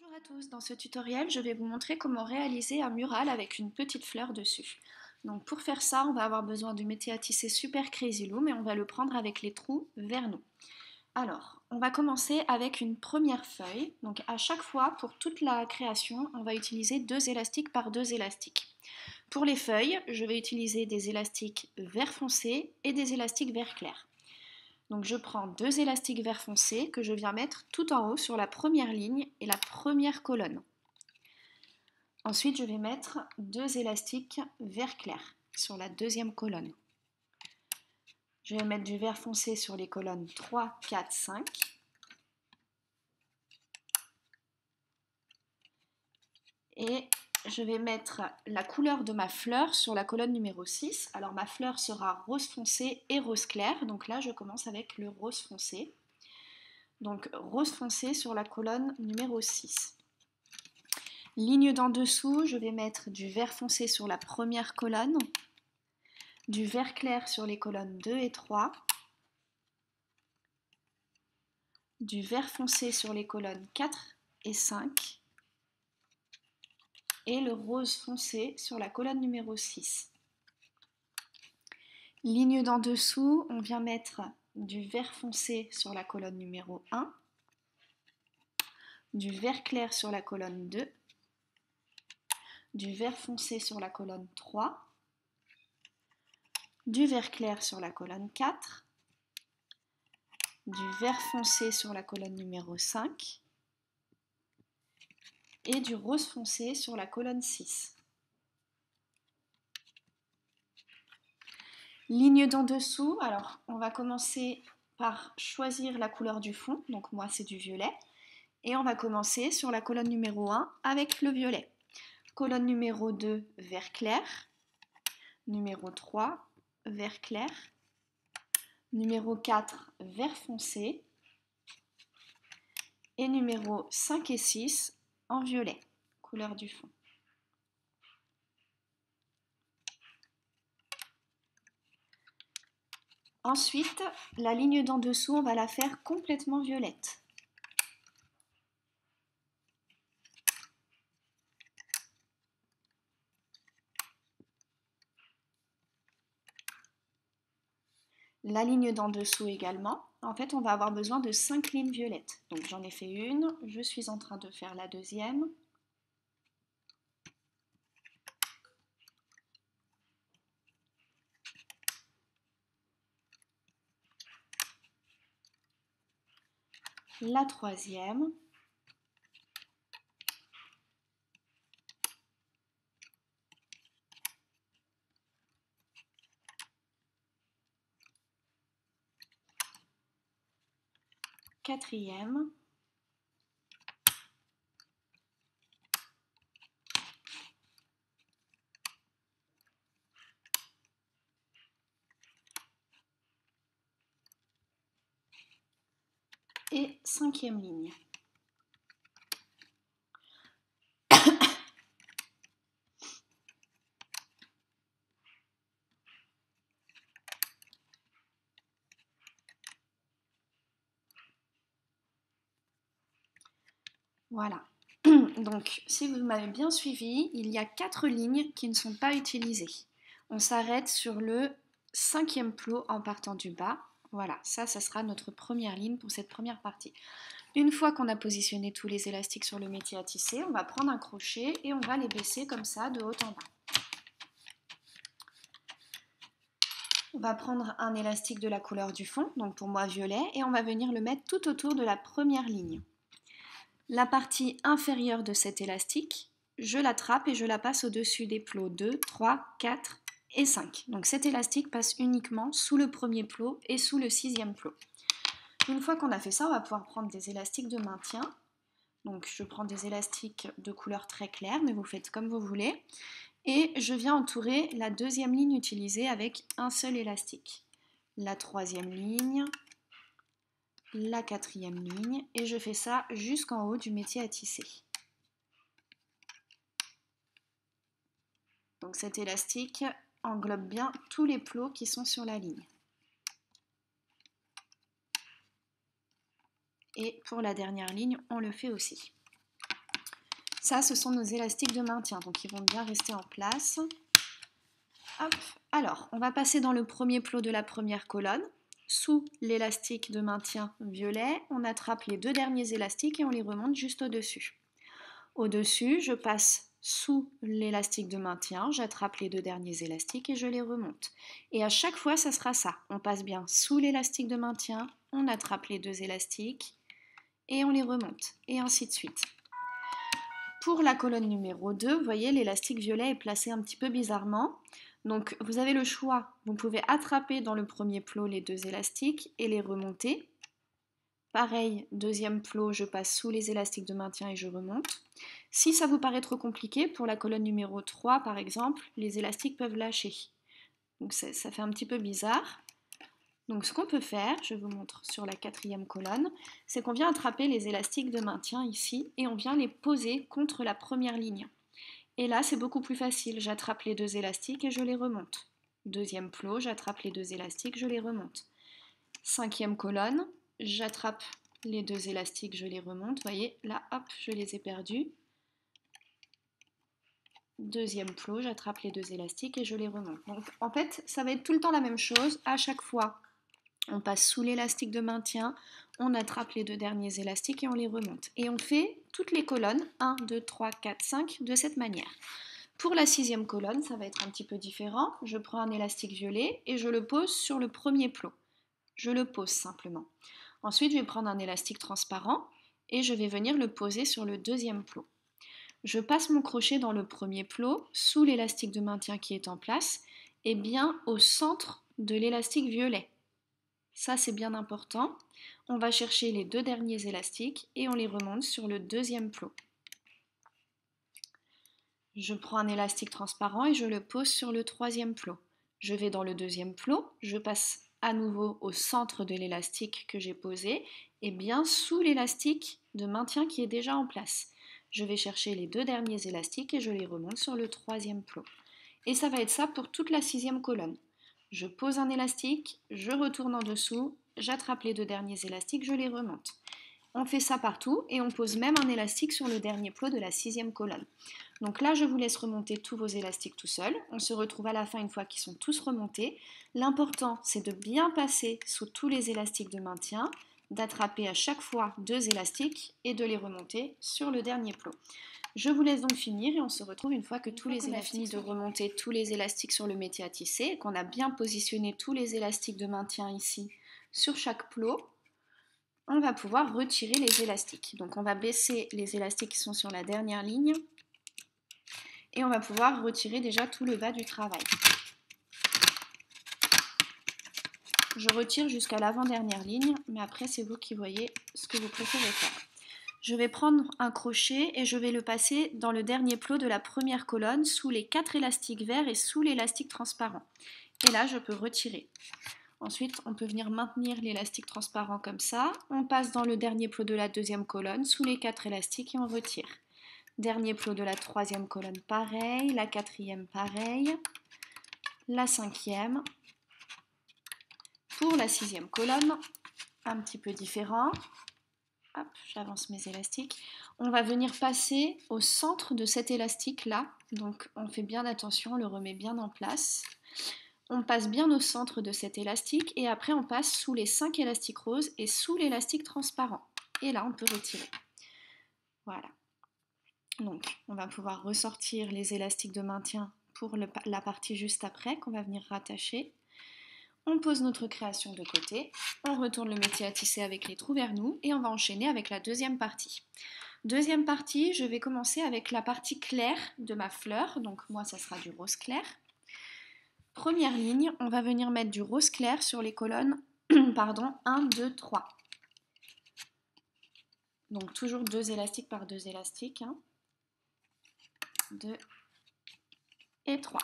Bonjour à tous, dans ce tutoriel je vais vous montrer comment réaliser un mural avec une petite fleur dessus. Donc pour faire ça on va avoir besoin du métier à tisser Super Crazy Loom et on va le prendre avec les trous vers nous. Alors on va commencer avec une première feuille, donc à chaque fois pour toute la création on va utiliser 2 élastiques par 2 élastiques. Pour les feuilles je vais utiliser des élastiques vert foncé et des élastiques vert clair. Donc je prends 2 élastiques vert foncé que je viens mettre tout en haut sur la première ligne et la première colonne. Ensuite je vais mettre 2 élastiques vert clair sur la deuxième colonne. Je vais mettre du vert foncé sur les colonnes 3, 4, 5. Et je vais mettre la couleur de ma fleur sur la colonne numéro 6. Alors ma fleur sera rose foncé et rose clair. Donc là je commence avec le rose foncé. Donc rose foncé sur la colonne numéro 6. Ligne d'en dessous, je vais mettre du vert foncé sur la première colonne, du vert clair sur les colonnes 2 et 3, du vert foncé sur les colonnes 4 et 5, et le rose foncé sur la colonne numéro 6. Ligne d'en dessous, on vient mettre du vert foncé sur la colonne numéro 1, du vert clair sur la colonne 2, du vert foncé sur la colonne 3, du vert clair sur la colonne 4, du vert foncé sur la colonne numéro 5 et du rose foncé sur la colonne 6. Ligne d'en dessous, alors on va commencer par choisir la couleur du fond, donc moi c'est du violet, et on va commencer sur la colonne numéro 1 avec le violet. Colonne numéro 2, vert clair, numéro 3, vert clair, numéro 4, vert foncé, et numéro 5 et 6 en violet, couleur du fond. Ensuite, la ligne d'en dessous, on va la faire complètement violette. La ligne d'en dessous également. En fait, on va avoir besoin de 5 lignes violettes. Donc j'en ai fait une, je suis en train de faire la deuxième. La troisième. Quatrième. Et cinquième ligne. Voilà. Donc, si vous m'avez bien suivi, il y a 4 lignes qui ne sont pas utilisées. On s'arrête sur le 5e plot en partant du bas. Voilà, ça sera notre première ligne pour cette première partie. Une fois qu'on a positionné tous les élastiques sur le métier à tisser, on va prendre un crochet et on va les baisser comme ça de haut en bas. On va prendre un élastique de la couleur du fond, donc pour moi violet, et on va venir le mettre tout autour de la première ligne. La partie inférieure de cet élastique, je l'attrape et je la passe au-dessus des plots 2, 3, 4 et 5. Donc cet élastique passe uniquement sous le premier plot et sous le 6e plot. Une fois qu'on a fait ça, on va pouvoir prendre des élastiques de maintien. Donc je prends des élastiques de couleur très claire, mais vous faites comme vous voulez. Et je viens entourer la deuxième ligne utilisée avec un seul élastique. La troisième ligne, la quatrième ligne, et je fais ça jusqu'en haut du métier à tisser. Donc cet élastique englobe bien tous les plots qui sont sur la ligne. Et pour la dernière ligne, on le fait aussi. Ça, ce sont nos élastiques de maintien, donc ils vont bien rester en place. Hop. Alors, on va passer dans le premier plot de la première colonne. Sous l'élastique de maintien violet, on attrape les deux derniers élastiques et on les remonte juste au-dessus. Au-dessus, je passe sous l'élastique de maintien, j'attrape les deux derniers élastiques et je les remonte. Et à chaque fois, ça sera ça. On passe bien sous l'élastique de maintien, on attrape les deux élastiques et on les remonte. Et ainsi de suite. Pour la colonne numéro 2, vous voyez, l'élastique violet est placé un petit peu bizarrement. Donc, vous avez le choix. Vous pouvez attraper dans le premier plot les deux élastiques et les remonter. Pareil, deuxième plot, je passe sous les élastiques de maintien et je remonte. Si ça vous paraît trop compliqué, pour la colonne numéro 3, par exemple, les élastiques peuvent lâcher. Donc, ça fait un petit peu bizarre. Donc ce qu'on peut faire, je vous montre sur la quatrième colonne, c'est qu'on vient attraper les élastiques de maintien ici et on vient les poser contre la première ligne. Et là, c'est beaucoup plus facile. J'attrape les deux élastiques et je les remonte. Deuxième plot, j'attrape les deux élastiques, je les remonte. Cinquième colonne, j'attrape les deux élastiques, je les remonte. Vous voyez, là, hop, je les ai perdus. Deuxième plot, j'attrape les deux élastiques et je les remonte. Donc en fait, ça va être tout le temps la même chose à chaque fois. On passe sous l'élastique de maintien, on attrape les deux derniers élastiques et on les remonte. Et on fait toutes les colonnes, 1, 2, 3, 4, 5, de cette manière. Pour la sixième colonne, ça va être un petit peu différent. Je prends un élastique violet et je le pose sur le premier plot. Je le pose simplement. Ensuite, je vais prendre un élastique transparent et je vais venir le poser sur le deuxième plot. Je passe mon crochet dans le premier plot, sous l'élastique de maintien qui est en place, et bien au centre de l'élastique violet. Ça, c'est bien important. On va chercher les deux derniers élastiques et on les remonte sur le deuxième plot. Je prends un élastique transparent et je le pose sur le troisième plot. Je vais dans le deuxième plot, je passe à nouveau au centre de l'élastique que j'ai posé et bien sous l'élastique de maintien qui est déjà en place. Je vais chercher les deux derniers élastiques et je les remonte sur le troisième plot. Et ça va être ça pour toute la sixième colonne. Je pose un élastique, je retourne en dessous, j'attrape les deux derniers élastiques, je les remonte. On fait ça partout et on pose même un élastique sur le dernier plot de la sixième colonne. Donc là, je vous laisse remonter tous vos élastiques tout seul. On se retrouve à la fin une fois qu'ils sont tous remontés. L'important, c'est de bien passer sous tous les élastiques de maintien, d'attraper à chaque fois deux élastiques et de les remonter sur le dernier plot. Je vous laisse donc finir et on se retrouve une fois que tous les élastiques... On a fini de remonter tous les élastiques sur le métier à tisser et qu'on a bien positionné tous les élastiques de maintien ici sur chaque plot, on va pouvoir retirer les élastiques. Donc on va baisser les élastiques qui sont sur la dernière ligne et on va pouvoir retirer déjà tout le bas du travail. Je retire jusqu'à l'avant-dernière ligne, mais après c'est vous qui voyez ce que vous préférez faire. Je vais prendre un crochet et je vais le passer dans le dernier plot de la première colonne, sous les 4 élastiques verts et sous l'élastique transparent. Et là, je peux retirer. Ensuite, on peut venir maintenir l'élastique transparent comme ça. On passe dans le dernier plot de la deuxième colonne, sous les 4 élastiques et on retire. Dernier plot de la troisième colonne, pareil. La quatrième, pareil. La cinquième. Pour la sixième colonne, un petit peu différent. Hop, j'avance mes élastiques. On va venir passer au centre de cet élastique là. Donc on fait bien attention, on le remet bien en place. On passe bien au centre de cet élastique et après on passe sous les 5 élastiques roses et sous l'élastique transparent. Et là on peut retirer. Voilà. Donc on va pouvoir ressortir les élastiques de maintien pour la partie juste après qu'on va venir rattacher. On pose notre création de côté, on retourne le métier à tisser avec les trous vers nous et on va enchaîner avec la deuxième partie. Deuxième partie, je vais commencer avec la partie claire de ma fleur, donc moi ça sera du rose clair. Première ligne, on va venir mettre du rose clair sur les colonnes 1, 2, 3. Donc toujours 2 élastiques par 2 élastiques. 2 et 3.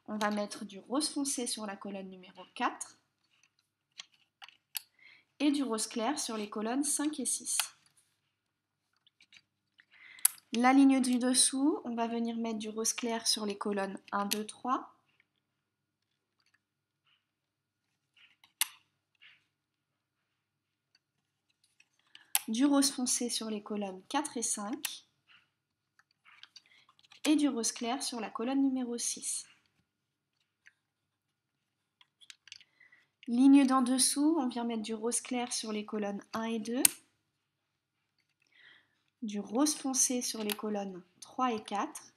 On va mettre du rose foncé sur la colonne numéro 4 et du rose clair sur les colonnes 5 et 6. La ligne du dessous, on va venir mettre du rose clair sur les colonnes 1, 2, 3. Du rose foncé sur les colonnes 4 et 5. et du rose clair sur la colonne numéro 6. Ligne d'en dessous, on vient mettre du rose clair sur les colonnes 1 et 2, du rose foncé sur les colonnes 3 et 4,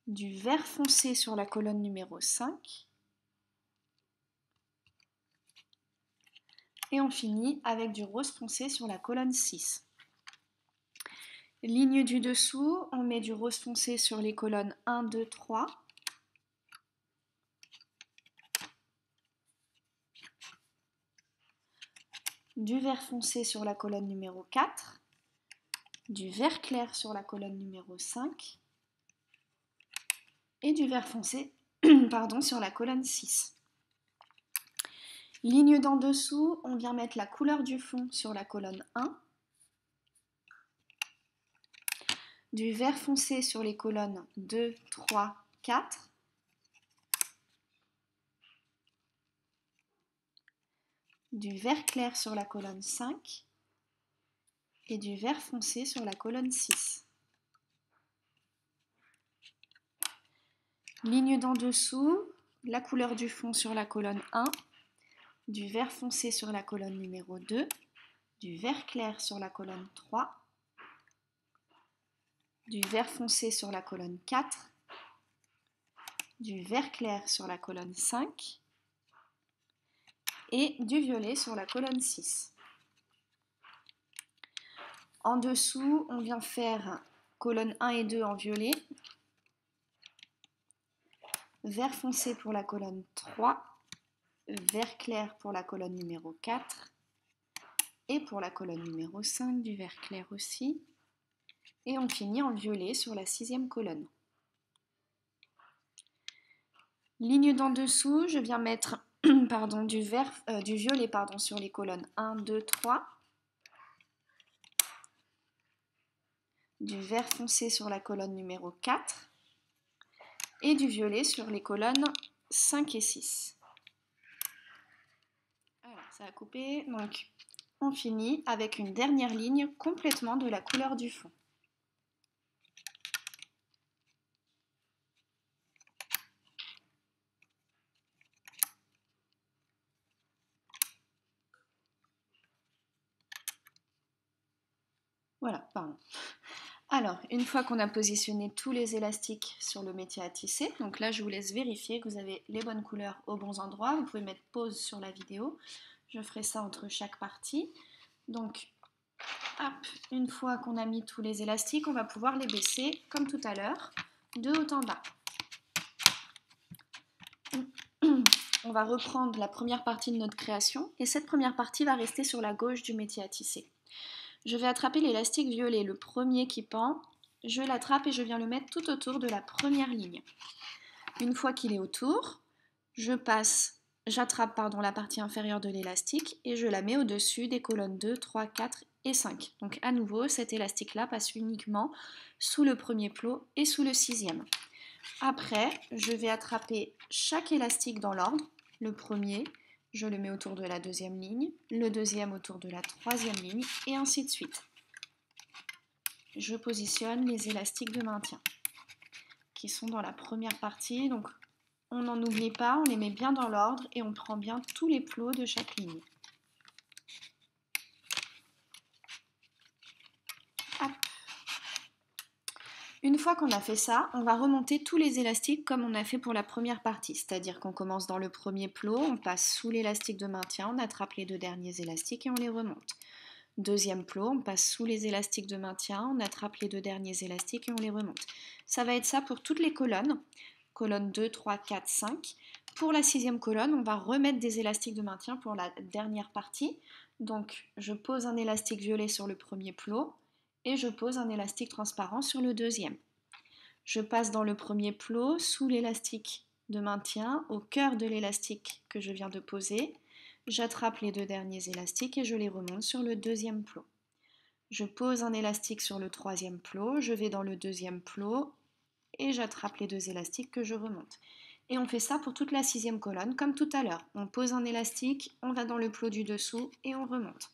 du vert foncé sur la colonne numéro 5, et on finit avec du rose foncé sur la colonne 6. Ligne du dessous, on met du rose foncé sur les colonnes 1, 2, 3, du vert foncé sur la colonne numéro 4, du vert clair sur la colonne numéro 5 et du vert foncé sur la colonne 6. Ligne d'en dessous, on vient mettre la couleur du fond sur la colonne 1, du vert foncé sur les colonnes 2, 3, 4, du vert clair sur la colonne 5 et du vert foncé sur la colonne 6. Ligne d'en dessous, la couleur du fond sur la colonne 1, du vert foncé sur la colonne numéro 2, du vert clair sur la colonne 3, du vert foncé sur la colonne 4, du vert clair sur la colonne 5 et du violet sur la colonne 6. En dessous, on vient faire colonne 1 et 2 en violet, vert foncé pour la colonne 3, vert clair pour la colonne numéro 4 et pour la colonne numéro 5 du vert clair aussi. Et on finit en violet sur la 6e colonne. Ligne d'en dessous, je viens mettre du violet sur les colonnes 1, 2, 3, du vert foncé sur la colonne numéro 4 et du violet sur les colonnes 5 et 6. Voilà, ça a coupé. Donc, on finit avec une dernière ligne complètement de la couleur du fond. Voilà, pardon. Alors, une fois qu'on a positionné tous les élastiques sur le métier à tisser, donc là je vous laisse vérifier que vous avez les bonnes couleurs aux bons endroits. Vous pouvez mettre pause sur la vidéo. Je ferai ça entre chaque partie. Donc, hop, une fois qu'on a mis tous les élastiques, on va pouvoir les baisser comme tout à l'heure, de haut en bas. On va reprendre la première partie de notre création et cette première partie va rester sur la gauche du métier à tisser. Je vais attraper l'élastique violet, le premier qui pend, je l'attrape et je viens le mettre tout autour de la première ligne. Une fois qu'il est autour, j'attrape la partie inférieure de l'élastique et je la mets au-dessus des colonnes 2, 3, 4 et 5. Donc à nouveau, cet élastique-là passe uniquement sous le premier plot et sous le 6e. Après, je vais attraper chaque élastique dans l'ordre, le premier, je le mets autour de la deuxième ligne, le deuxième autour de la troisième ligne, et ainsi de suite. Je positionne les élastiques de maintien qui sont dans la première partie. Donc, on n'en oublie pas, on les met bien dans l'ordre et on prend bien tous les plots de chaque ligne. Hop. Une fois qu'on a fait ça, on va remonter tous les élastiques comme on a fait pour la première partie, c'est-à-dire qu'on commence dans le premier plot, on passe sous l'élastique de maintien, on attrape les deux derniers élastiques et on les remonte. Deuxième plot, on passe sous les élastiques de maintien, on attrape les deux derniers élastiques et on les remonte. Ça va être ça pour toutes les colonnes, colonne 2, 3, 4, 5. Pour la 6e colonne, on va remettre des élastiques de maintien pour la dernière partie. Donc, je pose un élastique violet sur le premier plot et je pose un élastique transparent sur le deuxième. Je passe dans le premier plot sous l'élastique de maintien, au cœur de l'élastique que je viens de poser. J'attrape les deux derniers élastiques et je les remonte sur le deuxième plot. Je pose un élastique sur le troisième plot, je vais dans le deuxième plot et j'attrape les deux élastiques que je remonte. Et on fait ça pour toute la 6e colonne, comme tout à l'heure. On pose un élastique, on va dans le plot du dessous et on remonte.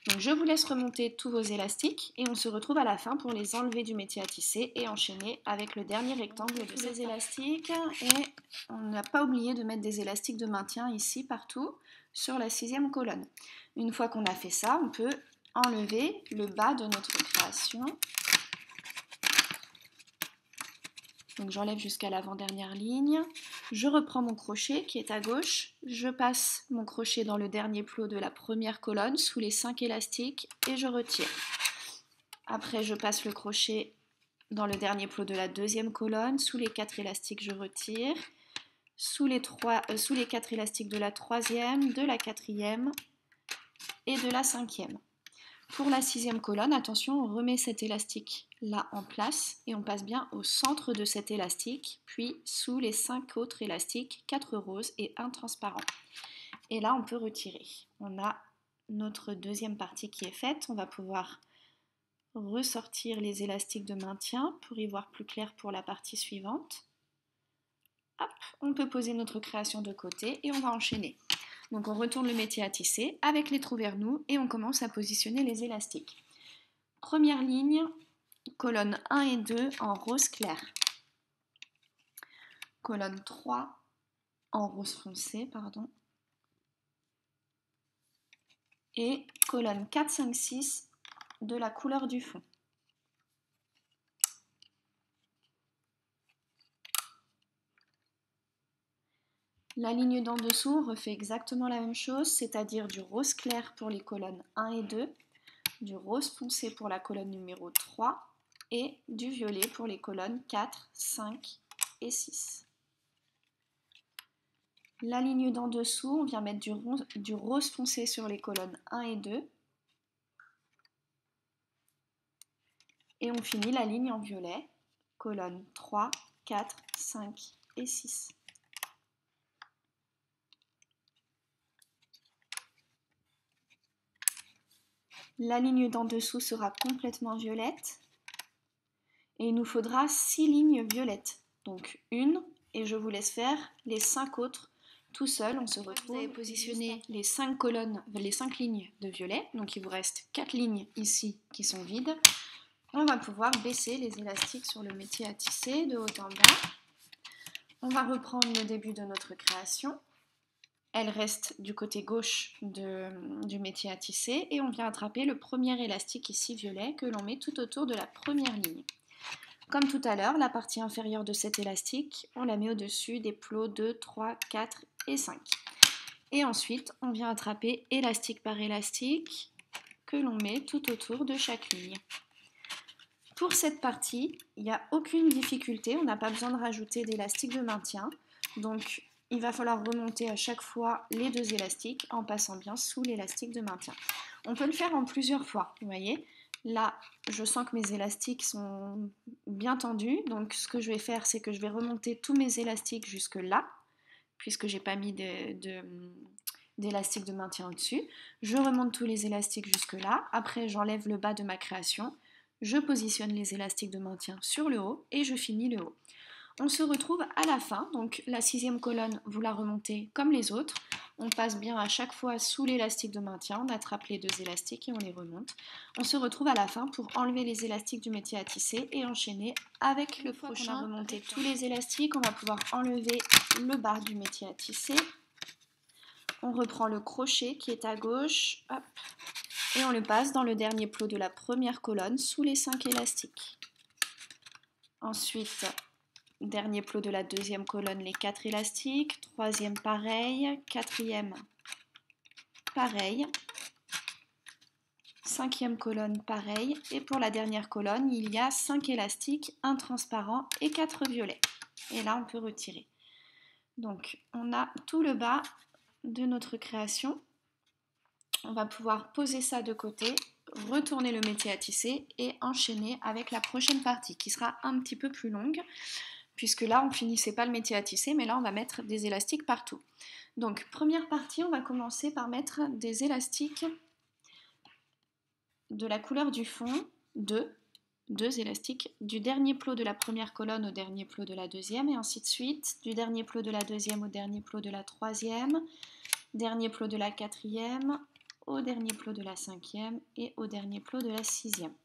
Donc je vous laisse remonter tous vos élastiques et on se retrouve à la fin pour les enlever du métier à tisser et enchaîner avec le dernier rectangle de ces élastiques. Et on n'a pas oublié de mettre des élastiques de maintien ici, partout, sur la 6e colonne. Une fois qu'on a fait ça, on peut enlever le bas de notre création. Donc j'enlève jusqu'à l'avant-dernière ligne, je reprends mon crochet qui est à gauche, je passe mon crochet dans le dernier plot de la première colonne sous les 5 élastiques et je retire. Après je passe le crochet dans le dernier plot de la 2e colonne, sous les 4 élastiques je retire, sous les 4 élastiques de la 3e, de la 4e et de la 5e. Pour la 6e colonne, attention, on remet cet élastique là en place et on passe bien au centre de cet élastique, puis sous les 5 autres élastiques, 4 roses et 1 transparent. Et là, on peut retirer. On a notre deuxième partie qui est faite. On va pouvoir ressortir les élastiques de maintien pour y voir plus clair pour la partie suivante. Hop, on peut poser notre création de côté et on va enchaîner. Donc on retourne le métier à tisser avec les trous vers nous et on commence à positionner les élastiques. Première ligne, colonne 1 et 2 en rose clair. Colonne 3 en rose foncé, pardon. Et colonne 4, 5, 6 de la couleur du fond. La ligne d'en dessous, on refait exactement la même chose, c'est-à-dire du rose clair pour les colonnes 1 et 2, du rose foncé pour la colonne numéro 3 et du violet pour les colonnes 4, 5 et 6. La ligne d'en dessous, on vient mettre du rose foncé sur les colonnes 1 et 2. Et on finit la ligne en violet, colonnes 3, 4, 5 et 6. La ligne d'en dessous sera complètement violette. Et il nous faudra 6 lignes violettes. Donc une, et je vous laisse faire les 5 autres tout seul. On se retrouve. Vous avez positionné les 5 colonnes, les 5 lignes de violet. Donc il vous reste 4 lignes ici qui sont vides. On va pouvoir baisser les élastiques sur le métier à tisser de haut en bas. On va reprendre le début de notre création. Elle reste du côté gauche du métier à tisser et on vient attraper le premier élastique ici violet que l'on met tout autour de la première ligne. Comme tout à l'heure, la partie inférieure de cet élastique, on la met au-dessus des plots 2, 3, 4 et 5. Et ensuite, on vient attraper élastique par élastique que l'on met tout autour de chaque ligne. Pour cette partie, il n'y a aucune difficulté, on n'a pas besoin de rajouter d'élastique de maintien. Donc, il va falloir remonter à chaque fois les 2 élastiques en passant bien sous l'élastique de maintien. On peut le faire en plusieurs fois, vous voyez. Là, je sens que mes élastiques sont bien tendus, donc ce que je vais faire, c'est que je vais remonter tous mes élastiques jusque là, puisque j'ai pas mis d'élastique de maintien au-dessus. Je remonte tous les élastiques jusque là, après j'enlève le bas de ma création, je positionne les élastiques de maintien sur le haut et je finis le haut. On se retrouve à la fin, donc la 6e colonne, vous la remontez comme les autres. On passe bien à chaque fois sous l'élastique de maintien, on attrape les 2 élastiques et on les remonte. On se retrouve à la fin pour enlever les élastiques du métier à tisser et enchaîner avec le prochain. On a remonté tous les élastiques, on va pouvoir enlever le bas du métier à tisser. On reprend le crochet qui est à gauche, hop, et on le passe dans le dernier plot de la première colonne sous les 5 élastiques. Ensuite, dernier plot de la 2e colonne, les 4 élastiques, 3e pareil, 4e pareil, 5e colonne pareil, et pour la dernière colonne, il y a 5 élastiques, 1 transparent et 4 violets. Et là, on peut retirer. Donc, on a tout le bas de notre création. On va pouvoir poser ça de côté, retourner le métier à tisser et enchaîner avec la prochaine partie qui sera un petit peu plus longue. Puisque là, on finissait pas le métier à tisser, mais là, on va mettre des élastiques partout. Donc, première partie, on va commencer par mettre des élastiques de la couleur du fond, 2. 2 élastiques du dernier plot de la première colonne au dernier plot de la deuxième, et ainsi de suite, du dernier plot de la deuxième au dernier plot de la troisième, dernier plot de la quatrième, au dernier plot de la cinquième et au dernier plot de la sixième.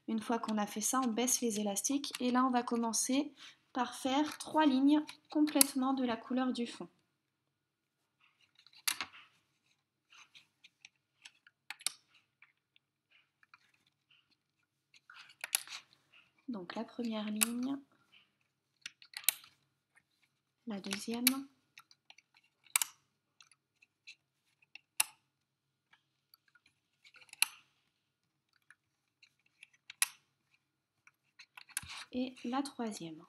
Une fois qu'on a fait ça, on baisse les élastiques et là on va commencer par faire 3 lignes complètement de la couleur du fond. Donc la première ligne, la deuxième, et la troisième.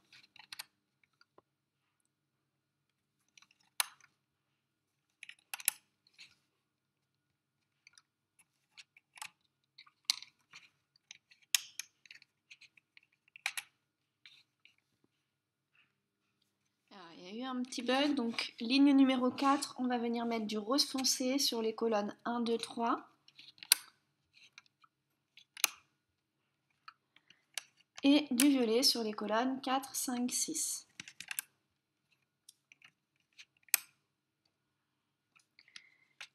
Alors, il y a eu un petit bug, donc ligne numéro 4, on va venir mettre du rose foncé sur les colonnes 1, 2, 3. Et du violet sur les colonnes 4, 5, 6.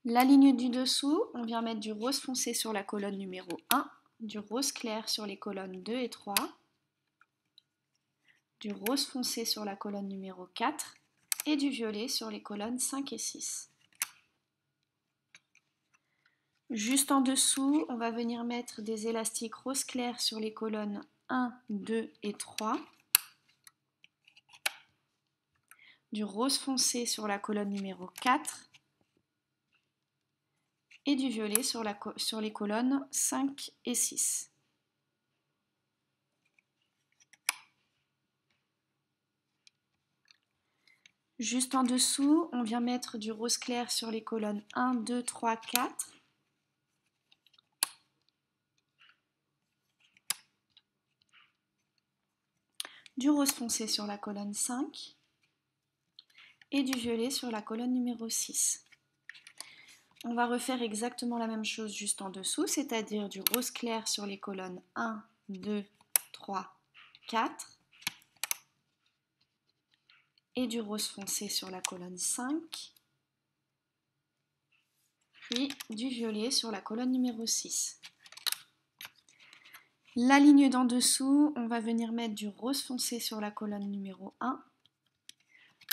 La ligne du dessous, on vient mettre du rose foncé sur la colonne numéro 1, du rose clair sur les colonnes 2 et 3, du rose foncé sur la colonne numéro 4 et du violet sur les colonnes 5 et 6. Juste en dessous, on va venir mettre des élastiques rose clair sur les colonnes 1, 2 et 3, du rose foncé sur la colonne numéro 4 et du violet sur les colonnes 5 et 6. Juste en dessous, on vient mettre du rose clair sur les colonnes 1, 2, 3, 4. Du rose foncé sur la colonne 5 et du violet sur la colonne numéro 6. On va refaire exactement la même chose juste en dessous, c'est-à-dire du rose clair sur les colonnes 1, 2, 3, 4 et du rose foncé sur la colonne 5, puis du violet sur la colonne numéro 6. La ligne d'en dessous, on va venir mettre du rose foncé sur la colonne numéro 1,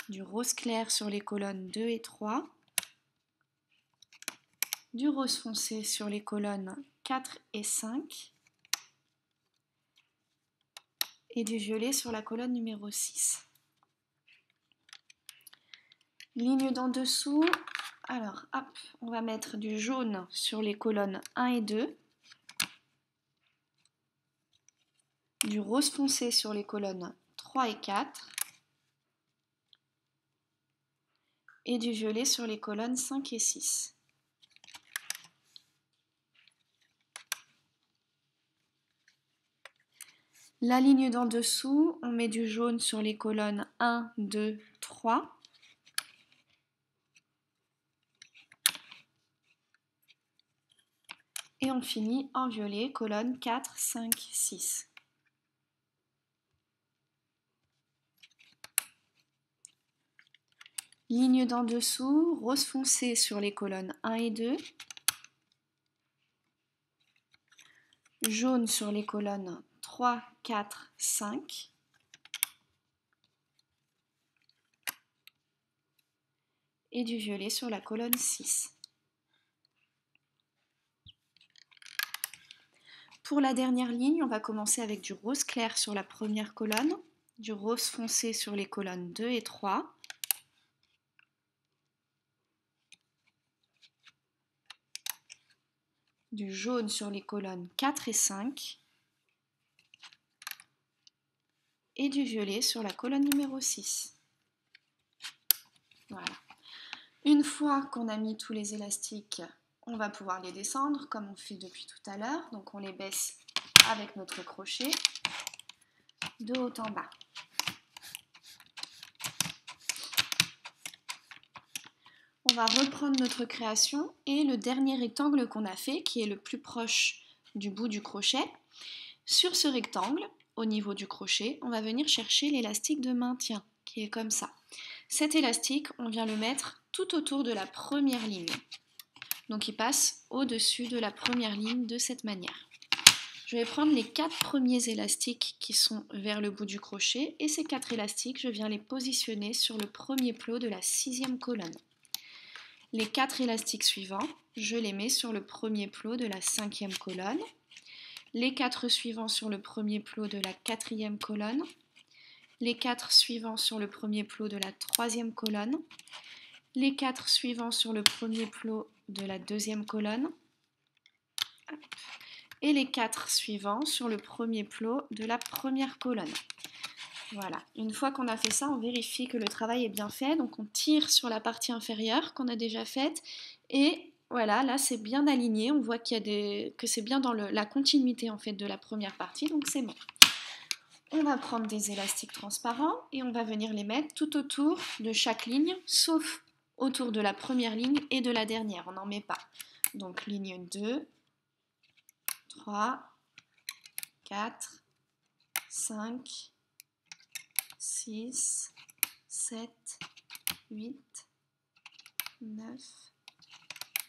du rose clair sur les colonnes 2 et 3, du rose foncé sur les colonnes 4 et 5 et du violet sur la colonne numéro 6. Ligne d'en dessous, alors hop, on va mettre du jaune sur les colonnes 1 et 2, du rose foncé sur les colonnes 3 et 4 et du violet sur les colonnes 5 et 6. La ligne d'en dessous, on met du jaune sur les colonnes 1, 2, 3. Et on finit en violet, colonne 4, 5, 6. Ligne d'en dessous, rose foncé sur les colonnes 1 et 2. Jaune sur les colonnes 3, 4, 5. Et du violet sur la colonne 6. Pour la dernière ligne, on va commencer avec du rose clair sur la première colonne, du rose foncé sur les colonnes 2 et 3, du jaune sur les colonnes 4 et 5, et du violet sur la colonne numéro 6. Voilà. Une fois qu'on a mis tous les élastiques, on va pouvoir les descendre comme on fait depuis tout à l'heure. Donc on les baisse avec notre crochet de haut en bas. On va reprendre notre création et le dernier rectangle qu'on a fait, qui est le plus proche du bout du crochet, Sur ce rectangle, au niveau du crochet, on va venir chercher l'élastique de maintien, qui est comme ça. Cet élastique, on vient le mettre tout autour de la première ligne. Donc il passe au-dessus de la première ligne de cette manière. Je vais prendre les 4 premiers élastiques qui sont vers le bout du crochet et ces 4 élastiques, je viens les positionner sur le premier plot de la 6e colonne. Les 4 élastiques suivants, je les mets sur le premier plot de la 5e colonne. Les 4 suivants sur le premier plot de la 4e colonne. Les 4 suivants sur le premier plot de la 3e colonne. Les 4 suivants sur le premier plot de la 2e colonne. Et les 4 suivants sur le premier plot de la première colonne. Voilà, une fois qu'on a fait ça, on vérifie que le travail est bien fait, donc on tire sur la partie inférieure qu'on a déjà faite, et voilà, là c'est bien aligné, on voit que c'est bien dans la continuité en fait de la première partie, donc c'est bon. On va prendre des élastiques transparents et on va venir les mettre tout autour de chaque ligne, sauf autour de la première ligne et de la dernière, on n'en met pas. Donc ligne 2, 3, 4, 5, 6, 7, 8, 9,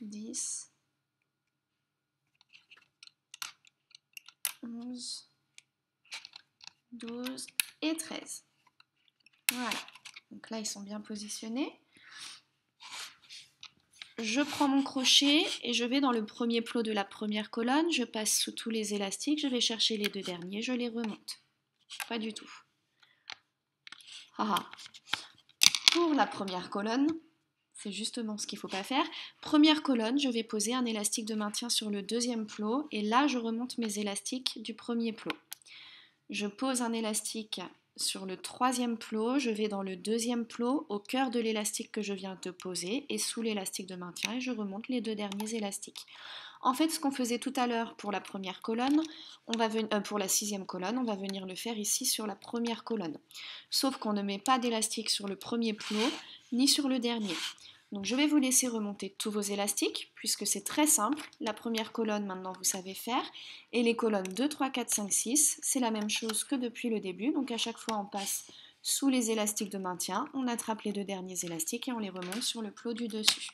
10, 11, 12 et 13. Voilà, donc là ils sont bien positionnés. Je prends mon crochet et je vais dans le premier plot de la première colonne, je passe sous tous les élastiques, je vais chercher les 2 derniers, je les remonte. Pas du tout. Pour la première colonne, c'est justement ce qu'il ne faut pas faire. Première colonne, je vais poser un élastique de maintien sur le 2e plot et là je remonte mes élastiques du premier plot. Je pose un élastique sur le 3e plot, je vais dans le 2e plot au cœur de l'élastique que je viens de poser et sous l'élastique de maintien et je remonte les 2 derniers élastiques. En fait, ce qu'on faisait tout à l'heure pour la première colonne, pour la 6e colonne, on va venir le faire ici sur la première colonne. Sauf qu'on ne met pas d'élastique sur le premier plot ni sur le dernier. Donc je vais vous laisser remonter tous vos élastiques puisque c'est très simple. La première colonne, maintenant vous savez faire. Et les colonnes 2, 3, 4, 5, 6, c'est la même chose que depuis le début. Donc à chaque fois on passe sous les élastiques de maintien, on attrape les 2 derniers élastiques et on les remonte sur le plot du dessus.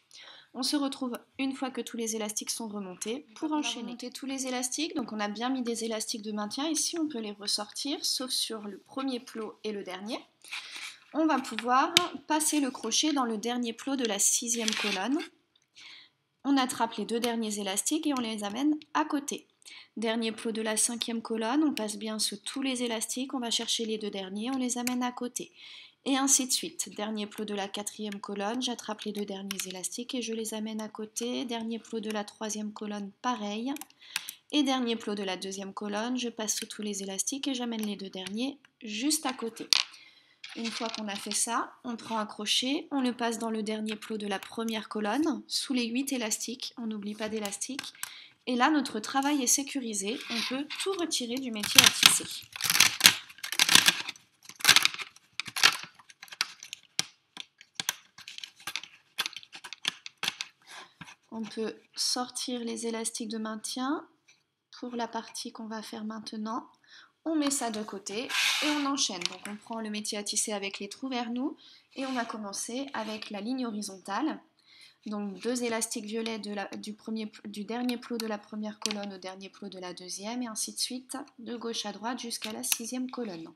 On se retrouve une fois que tous les élastiques sont remontés pour enchaîner. On a remonté tous les élastiques, donc on a bien mis des élastiques de maintien. Ici, on peut les ressortir, sauf sur le premier plot et le dernier. On va pouvoir passer le crochet dans le dernier plot de la 6e colonne. On attrape les 2 derniers élastiques et on les amène à côté. Dernier plot de la 5e colonne, on passe bien sous tous les élastiques, on va chercher les 2 derniers, on les amène à côté. Et ainsi de suite. Dernier plot de la 4e colonne, j'attrape les 2 derniers élastiques et je les amène à côté. Dernier plot de la 3e colonne, pareil. Et dernier plot de la 2e colonne, je passe sous tous les élastiques et j'amène les 2 derniers juste à côté. Une fois qu'on a fait ça, on prend un crochet, on le passe dans le dernier plot de la première colonne, sous les 8 élastiques, on n'oublie pas d'élastique. Et là, notre travail est sécurisé, on peut tout retirer du métier à tisser. On peut sortir les élastiques de maintien pour la partie qu'on va faire maintenant. On met ça de côté et on enchaîne. Donc on prend le métier à tisser avec les trous vers nous et on va commencer avec la ligne horizontale. Donc 2 élastiques violets du dernier plot de la première colonne au dernier plot de la 2e et ainsi de suite de gauche à droite jusqu'à la 6e colonne.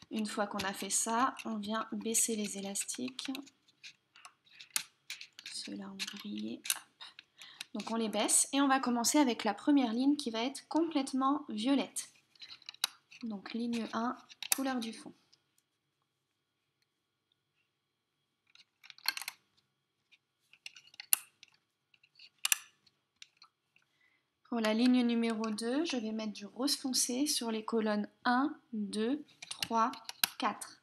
Une fois qu'on a fait ça, on vient baisser les élastiques. Ceux-là ont brillé. Donc on les baisse et on va commencer avec la première ligne qui va être complètement violette. Donc ligne 1, couleur du fond. Pour la ligne numéro 2, je vais mettre du rose foncé sur les colonnes 1, 2, 3, 4.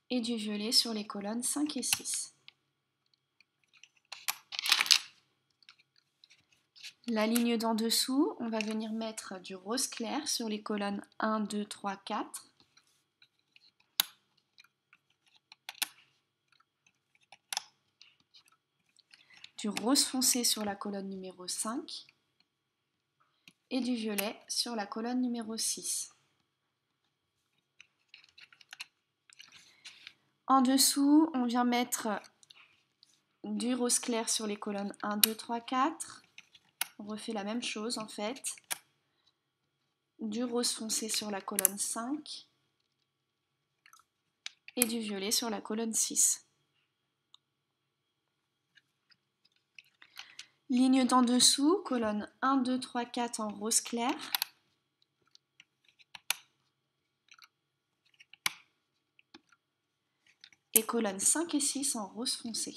Et du violet sur les colonnes 5 et 6. La ligne d'en dessous, on va venir mettre du rose clair sur les colonnes 1, 2, 3, 4. Du rose foncé sur la colonne numéro 5 et du violet sur la colonne numéro 6. En dessous, on vient mettre du rose clair sur les colonnes 1, 2, 3, 4. On refait la même chose en fait. Du rose foncé sur la colonne 5 et du violet sur la colonne 6. Ligne d'en dessous, colonne 1, 2, 3, 4 en rose clair. Et colonnes 5 et 6 en rose foncé.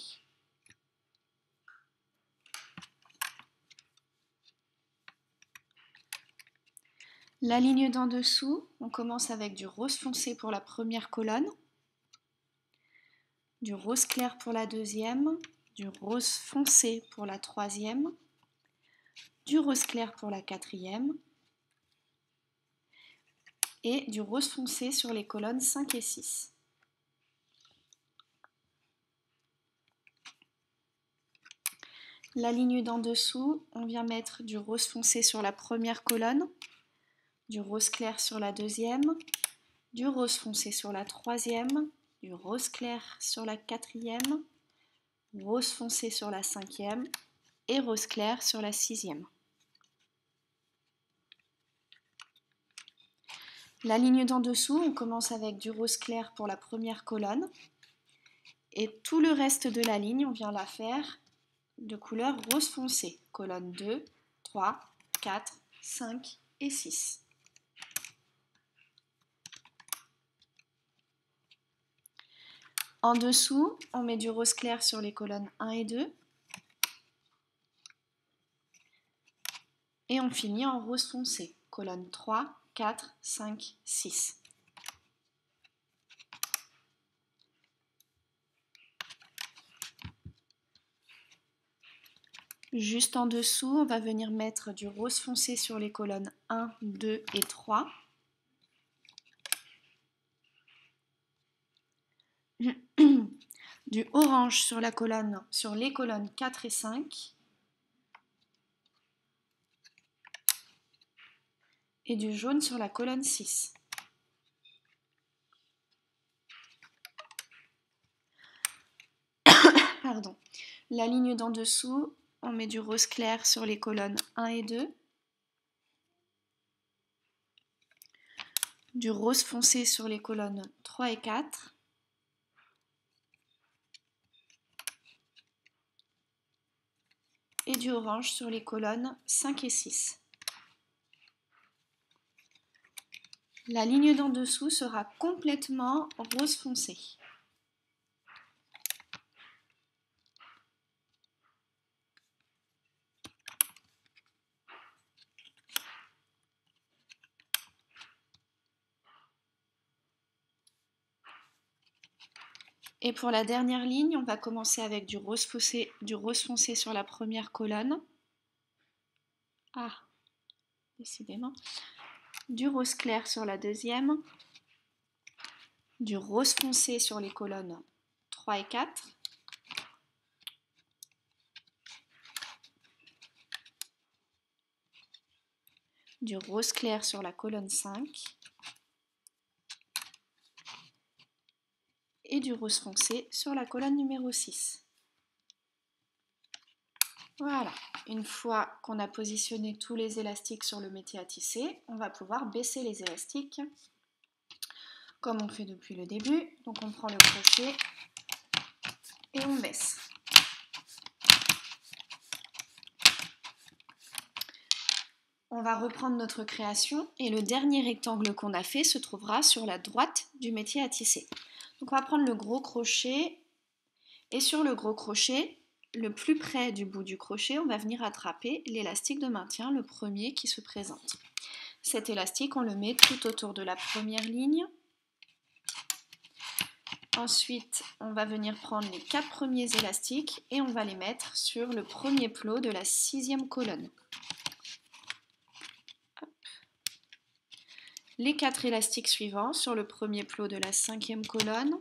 La ligne d'en dessous, on commence avec du rose foncé pour la première colonne, du rose clair pour la deuxième, du rose foncé pour la troisième, du rose clair pour la quatrième et du rose foncé sur les colonnes 5 et 6. La ligne d'en dessous, on vient mettre du rose foncé sur la première colonne, du rose clair sur la deuxième, du rose foncé sur la troisième, du rose clair sur la quatrième, rose foncé sur la cinquième et rose clair sur la sixième. La ligne d'en dessous, on commence avec du rose clair pour la première colonne et tout le reste de la ligne, on vient la faire de couleur rose foncé, colonne 2, 3, 4, 5 et 6. En dessous, on met du rose clair sur les colonnes 1 et 2 et on finit en rose foncé, colonne 3, 4, 5, 6. Juste en dessous, on va venir mettre du rose foncé sur les colonnes 1, 2 et 3. Du orange sur les colonnes 4 et 5. Et du jaune sur la colonne 6. Pardon. La ligne d'en dessous, on met du rose clair sur les colonnes 1 et 2. Du rose foncé sur les colonnes 3 et 4. Et du orange sur les colonnes 5 et 6. La ligne d'en dessous sera complètement rose foncé. Et pour la dernière ligne, on va commencer avec du rose foncé sur la première colonne. Ah, décidément. Du rose clair sur la deuxième. Du rose foncé sur les colonnes 3 et 4. Du rose clair sur la colonne 5. Et du rose foncé sur la colonne numéro 6. Voilà, une fois qu'on a positionné tous les élastiques sur le métier à tisser, on va pouvoir baisser les élastiques comme on fait depuis le début. Donc on prend le crochet et on baisse. On va reprendre notre création et le dernier rectangle qu'on a fait se trouvera sur la droite du métier à tisser. Donc on va prendre le gros crochet et sur le gros crochet, le plus près du bout du crochet, on va venir attraper l'élastique de maintien, le premier qui se présente. Cet élastique, on le met tout autour de la première ligne. Ensuite, on va venir prendre les 4 premiers élastiques et on va les mettre sur le premier plot de la 6e colonne. Les 4 élastiques suivants sur le premier plot de la 5e colonne.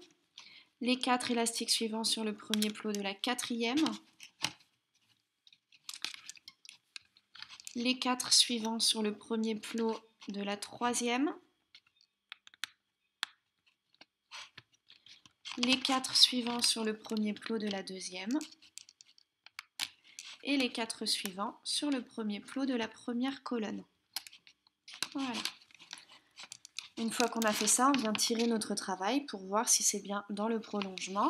Les 4 élastiques suivants sur le premier plot de la 4e. Les 4 suivants sur le premier plot de la 3e. Les 4 suivants sur le premier plot de la 2e. Et les 4 suivants sur le premier plot de la première colonne. Voilà. Une fois qu'on a fait ça, on vient tirer notre travail pour voir si c'est bien dans le prolongement.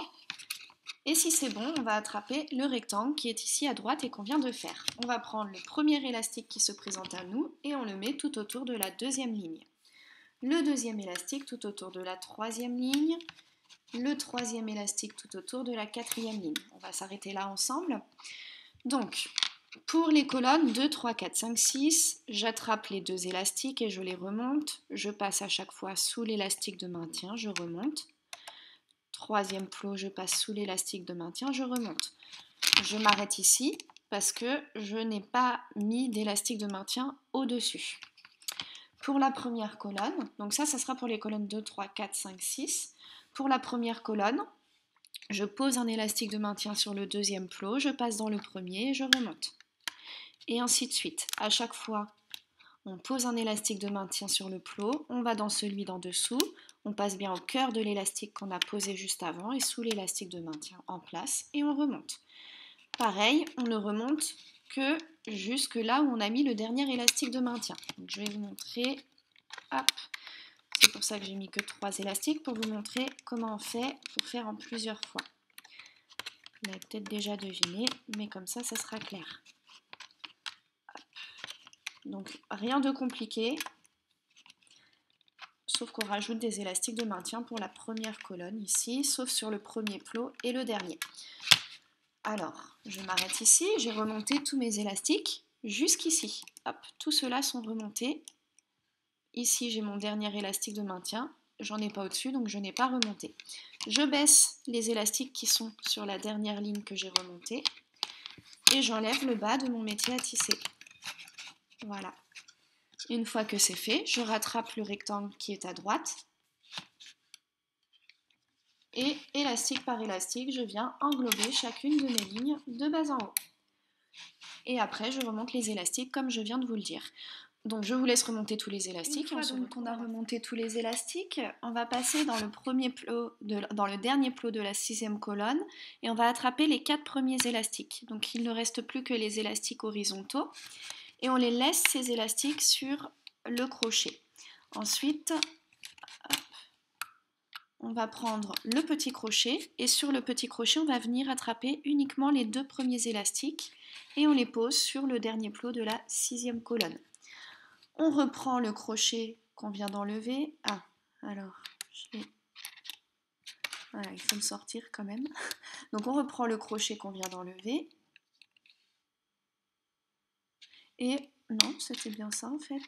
Et si c'est bon, on va attraper le rectangle qui est ici à droite et qu'on vient de faire. On va prendre le premier élastique qui se présente à nous et on le met tout autour de la 2e ligne. Le 2e élastique tout autour de la 3e ligne. Le 3e élastique tout autour de la 4e ligne. On va s'arrêter là ensemble. Donc, pour les colonnes 2, 3, 4, 5, 6, j'attrape les 2 élastiques et je les remonte. Je passe à chaque fois sous l'élastique de maintien, je remonte. 3e plot, je passe sous l'élastique de maintien, je remonte. Je m'arrête ici parce que je n'ai pas mis d'élastique de maintien au-dessus. Pour la première colonne, donc ça sera pour les colonnes 2, 3, 4, 5, 6. Pour la première colonne, je pose un élastique de maintien sur le 2e plot, je passe dans le premier et je remonte. Et ainsi de suite. À chaque fois, on pose un élastique de maintien sur le plot, on va dans celui d'en dessous, on passe bien au cœur de l'élastique qu'on a posé juste avant et sous l'élastique de maintien en place et on remonte. Pareil, on ne remonte que jusque là où on a mis le dernier élastique de maintien. Donc, je vais vous montrer, hop, c'est pour ça que j'ai mis que 3 élastiques pour vous montrer comment on fait pour faire en plusieurs fois. Vous l'avez peut-être déjà deviné, mais comme ça sera clair. Hop. Donc rien de compliqué, sauf qu'on rajoute des élastiques de maintien pour la première colonne ici, sauf sur le premier plot et le dernier. Alors, je m'arrête ici, j'ai remonté tous mes élastiques jusqu'ici. Hop, tous ceux-là sont remontés. Ici, j'ai mon dernier élastique de maintien. J'en ai pas au-dessus, donc je n'ai pas remonté. Je baisse les élastiques qui sont sur la dernière ligne que j'ai remontée. Et j'enlève le bas de mon métier à tisser. Voilà. Une fois que c'est fait, je rattrape le rectangle qui est à droite. Et élastique par élastique, je viens englober chacune de mes lignes de bas en haut. Et après, je remonte les élastiques comme je viens de vous le dire. Donc je vous laisse remonter tous les élastiques. Une fois qu'on a remonté tous les élastiques, on va passer dans le dernier plot de la 6e colonne et on va attraper les 4 premiers élastiques. Donc il ne reste plus que les élastiques horizontaux et on les laisse ces élastiques sur le crochet. Ensuite, on va prendre le petit crochet et sur le petit crochet, on va venir attraper uniquement les 2 premiers élastiques et on les pose sur le dernier plot de la 6e colonne. On reprend le crochet qu'on vient d'enlever. Ah, alors, voilà, il faut le sortir quand même. Donc on reprend le crochet qu'on vient d'enlever. Et non, c'était bien ça en fait.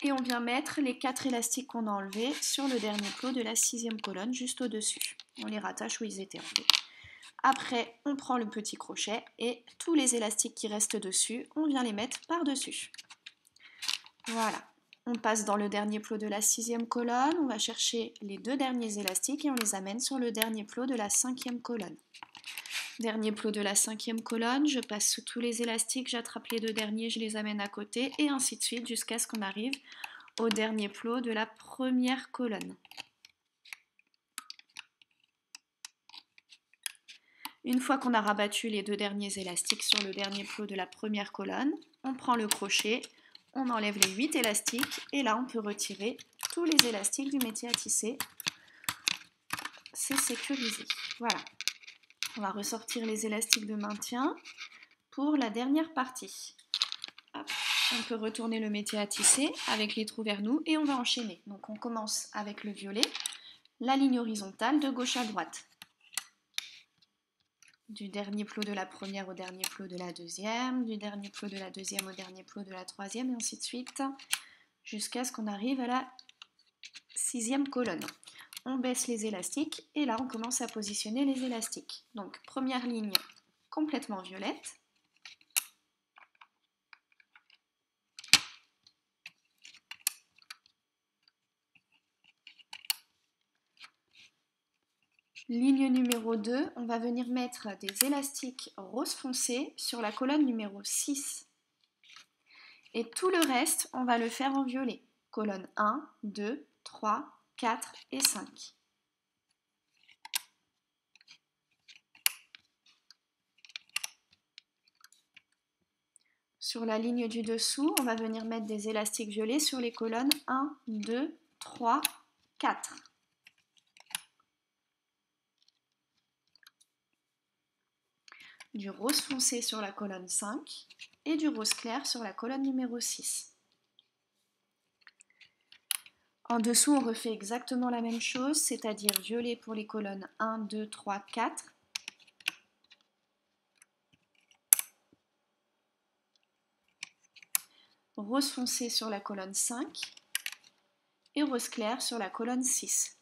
Et on vient mettre les 4 élastiques qu'on a enlevés sur le dernier plot de la 6e colonne, juste au-dessus. On les rattache où ils étaient enlevés. Après, on prend le petit crochet et tous les élastiques qui restent dessus, on vient les mettre par-dessus. Voilà. On passe dans le dernier plot de la 6e colonne, on va chercher les 2 derniers élastiques et on les amène sur le dernier plot de la 5e colonne. Dernier plot de la 5e colonne, je passe sous tous les élastiques, j'attrape les 2 derniers, je les amène à côté et ainsi de suite jusqu'à ce qu'on arrive au dernier plot de la première colonne. Une fois qu'on a rabattu les 2 derniers élastiques sur le dernier plot de la première colonne, on prend le crochet, on enlève les 8 élastiques et là on peut retirer tous les élastiques du métier à tisser. C'est sécurisé. Voilà. On va ressortir les élastiques de maintien pour la dernière partie. Hop. On peut retourner le métier à tisser avec les trous vers nous et on va enchaîner. Donc on commence avec le violet, la ligne horizontale de gauche à droite. Du dernier plot de la première au dernier plot de la deuxième, du dernier plot de la deuxième au dernier plot de la troisième, et ainsi de suite, jusqu'à ce qu'on arrive à la 6e colonne. on baisse les élastiques et là on commence à positionner les élastiques. Donc première ligne complètement violette. Ligne numéro 2, on va venir mettre des élastiques rose foncé sur la colonne numéro 6. Et tout le reste, on va le faire en violet. Colonne 1, 2, 3, 4 et 5. Sur la ligne du dessous, on va venir mettre des élastiques violets sur les colonnes 1, 2, 3, 4. Du rose foncé sur la colonne 5 et du rose clair sur la colonne numéro 6. En dessous, on refait exactement la même chose, c'est-à-dire violet pour les colonnes 1, 2, 3, 4. Rose foncé sur la colonne 5 et rose clair sur la colonne 6.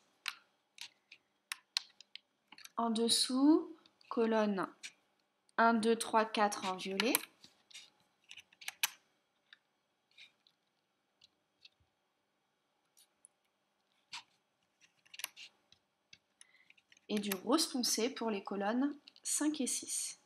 En dessous, colonne 1, 2, 3, 4 en violet. Et du rose foncé pour les colonnes 5 et 6.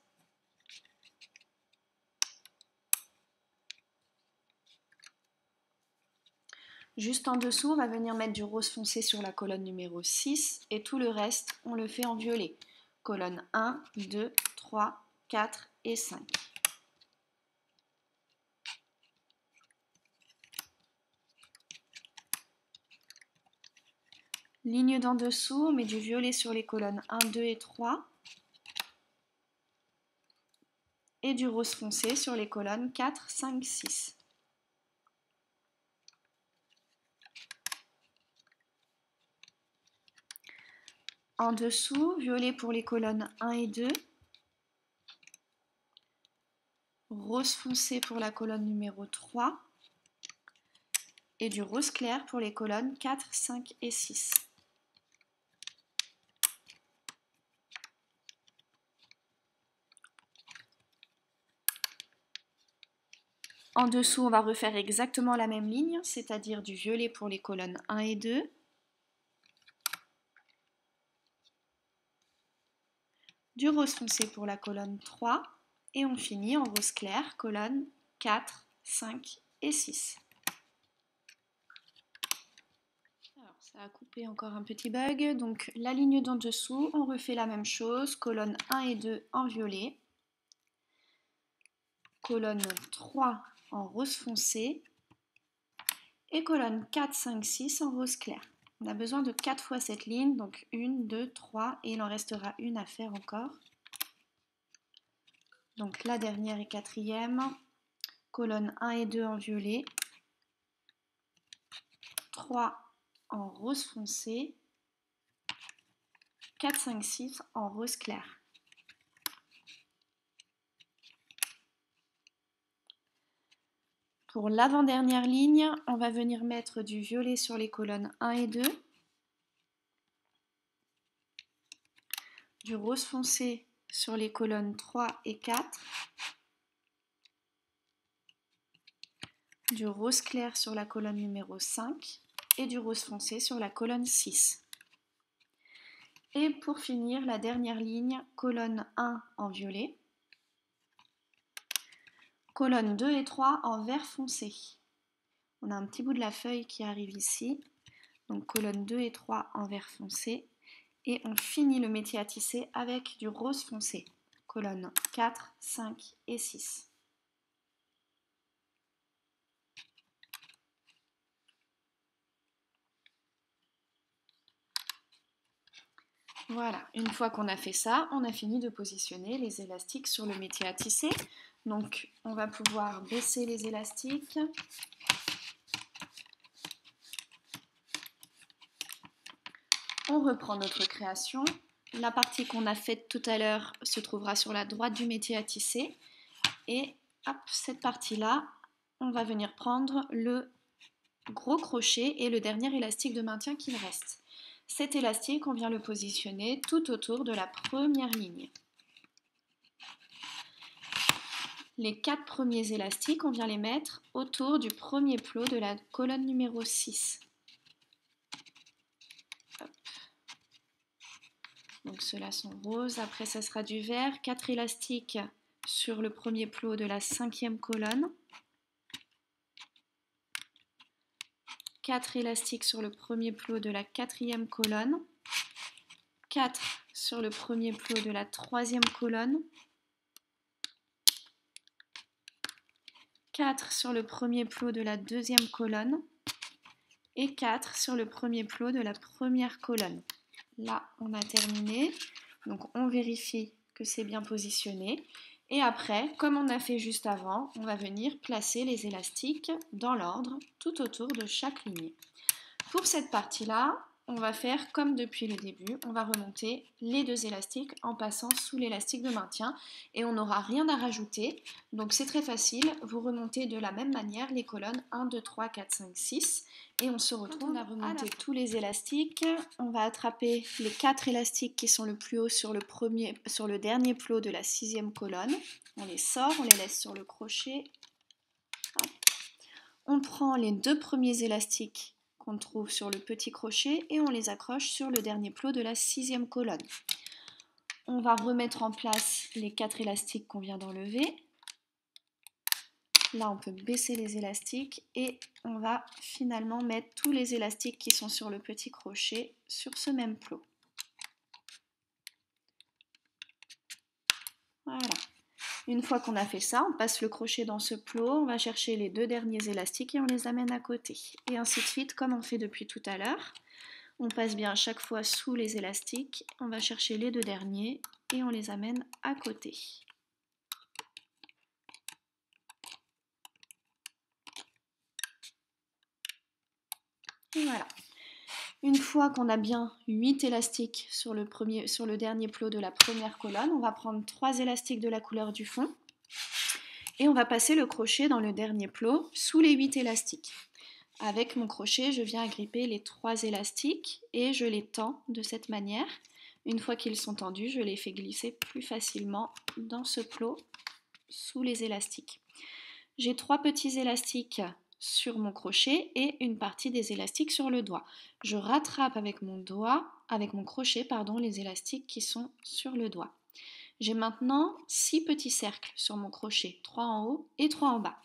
Juste en dessous, on va venir mettre du rose foncé sur la colonne numéro 6 et tout le reste, on le fait en violet. Colonne 1, 2, 3, 4 et 5. Ligne d'en dessous, on met du violet sur les colonnes 1, 2 et 3. Et du rose foncé sur les colonnes 4, 5, 6. En dessous, violet pour les colonnes 1 et 2. Rose foncé pour la colonne numéro 3. Et du rose clair pour les colonnes 4, 5 et 6. En dessous, on va refaire exactement la même ligne, c'est-à-dire du violet pour les colonnes 1 et 2. Du rose foncé pour la colonne 3. Et on finit en rose clair, colonnes 4, 5 et 6. Alors, ça a coupé encore un petit bug. Donc la ligne d'en dessous, on refait la même chose. Colonne 1 et 2 en violet. Colonne 3 en rose foncé. Et colonne 4, 5, 6 en rose clair. On a besoin de 4 fois cette ligne, donc 1, 2, 3, et il en restera une à faire encore. Donc la dernière et quatrième, colonne 1 et 2 en violet, 3 en rose foncé, 4, 5, 6 en rose clair. Pour l'avant-dernière ligne, on va venir mettre du violet sur les colonnes 1 et 2, du rose foncé sur les colonnes 3 et 4, du rose clair sur la colonne numéro 5 et du rose foncé sur la colonne 6. Et pour finir, la dernière ligne, colonne 1 en violet, colonne 2 et 3 en vert foncé. On a un petit bout de la feuille qui arrive ici, donc colonne 2 et 3 en vert foncé. Et on finit le métier à tisser avec du rose foncé, colonne 4, 5 et 6. Voilà, une fois qu'on a fait ça, on a fini de positionner les élastiques sur le métier à tisser. Donc on va pouvoir baisser les élastiques. On reprend notre création. La partie qu'on a faite tout à l'heure se trouvera sur la droite du métier à tisser. Et hop, cette partie-là, on va venir prendre le gros crochet et le dernier élastique de maintien qu'il reste. Cet élastique, on vient le positionner tout autour de la première ligne. Les 4 premiers élastiques, on vient les mettre autour du premier plot de la colonne numéro 6. Hop. Donc ceux-là sont roses, après ça sera du vert. 4 élastiques sur le premier plot de la 5e colonne. 4 élastiques sur le premier plot de la 4e colonne. 4 sur le premier plot de la 3e colonne. 4 sur le premier plot de la 2e colonne et 4 sur le premier plot de la première colonne. Là, on a terminé. Donc, on vérifie que c'est bien positionné. Et après, comme on a fait juste avant, on va venir placer les élastiques dans l'ordre tout autour de chaque ligne. Pour cette partie-là, on va faire comme depuis le début, on va remonter les 2 élastiques en passant sous l'élastique de maintien et on n'aura rien à rajouter. Donc c'est très facile, vous remontez de la même manière les colonnes 1, 2, 3, 4, 5, 6 et on se retrouve. On a remonté tous les élastiques, on va attraper les 4 élastiques qui sont le plus haut sur le dernier plot de la 6e colonne. On les sort, on les laisse sur le crochet. Hop. On prend les 2 premiers élastiques qu'on trouve sur le petit crochet et on les accroche sur le dernier plot de la 6e colonne. On va remettre en place les 4 élastiques qu'on vient d'enlever. Là, on peut baisser les élastiques et on va finalement mettre tous les élastiques qui sont sur le petit crochet sur ce même plot. Voilà. Une fois qu'on a fait ça, on passe le crochet dans ce plot, on va chercher les 2 derniers élastiques et on les amène à côté. Et ainsi de suite, comme on fait depuis tout à l'heure. On passe bien à chaque fois sous les élastiques, on va chercher les 2 derniers et on les amène à côté. Et voilà. Une fois qu'on a bien 8 élastiques sur le dernier plot de la première colonne, on va prendre 3 élastiques de la couleur du fond et on va passer le crochet dans le dernier plot sous les 8 élastiques. Avec mon crochet, je viens agripper les 3 élastiques et je les tends de cette manière. Une fois qu'ils sont tendus, je les fais glisser plus facilement dans ce plot sous les élastiques. J'ai 3 petits élastiques sur mon crochet et une partie des élastiques sur le doigt. Je rattrape avec mon crochet, les élastiques qui sont sur le doigt. J'ai maintenant 6 petits cercles sur mon crochet, 3 en haut et 3 en bas.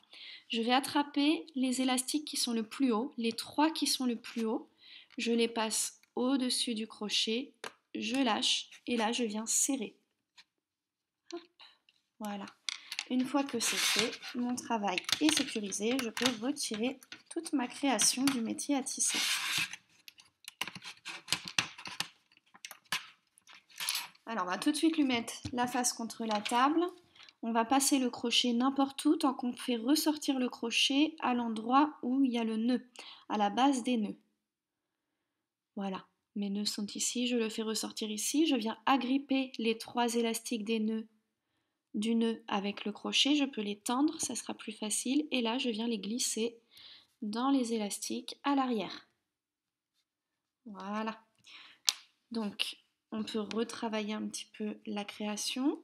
Je vais attraper les élastiques qui sont le plus haut, les 3 qui sont le plus haut. Je les passe au-dessus du crochet, je lâche et là je viens serrer. Hop, voilà. Une fois que c'est fait, mon travail est sécurisé, je peux retirer toute ma création du métier à tisser. Alors, on va tout de suite lui mettre la face contre la table. On va passer le crochet n'importe où tant qu'on fait ressortir le crochet à l'endroit où il y a le nœud, à la base des nœuds. Voilà, mes nœuds sont ici, je le fais ressortir ici. Je viens agripper les 3 élastiques du nœud avec le crochet, je peux les tendre, ça sera plus facile. Et là, je viens les glisser dans les élastiques à l'arrière. Voilà. Donc, on peut retravailler un petit peu la création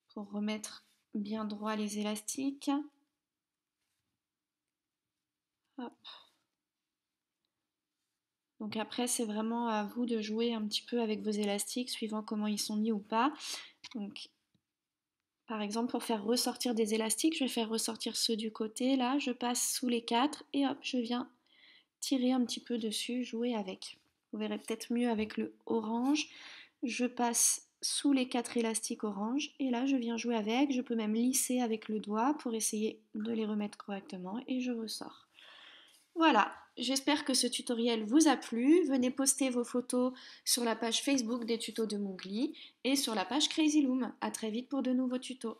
pour remettre bien droit les élastiques. Hop. Donc après, c'est vraiment à vous de jouer un petit peu avec vos élastiques, suivant comment ils sont mis ou pas. Donc, par exemple, pour faire ressortir des élastiques, je vais faire ressortir ceux du côté. Là, je passe sous les 4 et hop, je viens tirer un petit peu dessus, jouer avec. Vous verrez peut-être mieux avec le orange. Je passe sous les 4 élastiques orange et là, je viens jouer avec. Je peux même lisser avec le doigt pour essayer de les remettre correctement et je ressors. Voilà, j'espère que ce tutoriel vous a plu. Venez poster vos photos sur la page Facebook des tutos de Moogly et sur la page Crazy Loom. À très vite pour de nouveaux tutos.